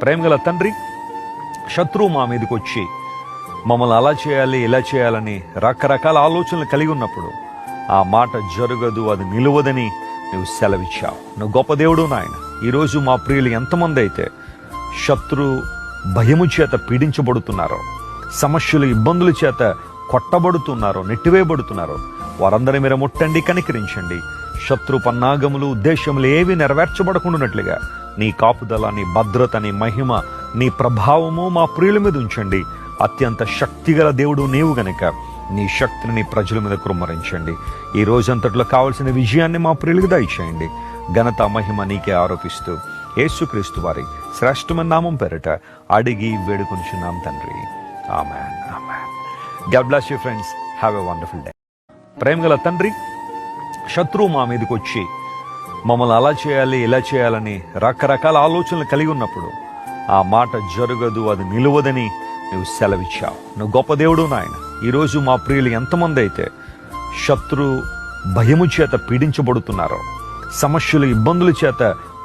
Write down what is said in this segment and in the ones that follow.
ప్రేమగల తండ్రి, శత్రువు మా మీదకి వచ్చి మమ్మల్ని అలా చేయాలి ఇలా చేయాలని రకరకాల ఆలోచనలు కలిగి ఉన్నప్పుడు ఆ మాట జరగదు, అది నిలువదని నువ్వు సెలవిచ్చావు. నువ్వు గొప్ప దేవుడు నాయన. ఈరోజు మా ప్రియులు ఎంతమంది అయితే శత్రు భయము చేత పీడించబడుతున్నారో, సమస్యలు ఇబ్బందుల చేత కొట్టబడుతున్నారో, నెట్టివేయబడుతున్నారో, వారందరినీ మీరు ముట్టండి, కనికరించండి. శత్రు పన్నాగములు, ఉద్దేశములు ఏవి నెరవేర్చబడకుండానట్లుగా నీ కాపుదల, నీ భద్రత, నీ మహిమ, నీ ప్రభావము మా ప్రియుల మీద ఉంచండి. అత్యంత శక్తిగల దేవుడు నీవు గనుక నీ శక్తిని నీ ప్రజల మీద కుమ్మరించండి. ఈ రోజంతట్లో కావలసిన విజయాన్ని మా ప్రియులకు దయచేయండి. ఘనత మహిమ నీకే ఆరోపిస్తూ యేసుక్రీస్తు వారి శ్రేష్టమైన నామం పేరిట అడిగి వేడుకొంచున్నాం తండ్రి. Amen, amen. God bless you friends. Have a wonderful day. ప్రేమగల తండ్రి, శత్రువు మా మీదకి వచ్చి మమ్మల్ని అలా చేయాలి ఇలా చేయాలని రకరకాల ఆలోచనలు కలిగి ఉన్నప్పుడు ఆ మాట జరగదు, అది నిలువదని నువ్వు సెలవిచ్చావు. నువ్వు గొప్ప దేవుడు నాయన. ఈరోజు మా ప్రియులు ఎంతమంది అయితే శత్రు భయము చేత పీడించబడుతున్నారో, సమస్యలు ఇబ్బందుల చేత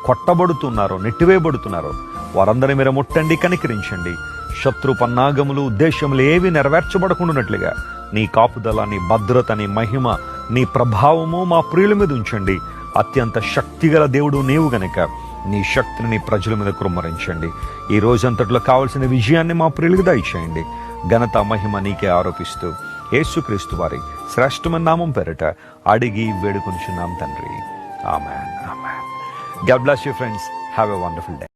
కొట్టబడుతున్నారో, నెట్టివేయబడుతున్నారో, వారందరినీ మీరు ముట్టండి, కనికరించండి. శత్రు పన్నాగములు, ఉద్దేశములు ఏవి నెరవేర్చబడకుండానట్లుగా నీ కాపుదల, నీ భద్రత, నీ మహిమ, నీ ప్రభావము మా ప్రియుల మీద ఉంచండి. అత్యంత శక్తిగల దేవుడు నీవు గనుక నీ శక్తిని నీ ప్రజల మీద కుమ్మరించండి. ఈ రోజంతట్లో కావలసిన విజయాన్ని మా ప్రియులకు దయచేయండి. ఘనత మహిమ నీకే ఆరోపిస్తూ యేసుక్రీస్తు వారి శ్రేష్టమైన నామం పేరిట అడిగి వేడుకొంచున్నాం తండ్రి. Amen, amen. God bless you friends. Have a wonderful day.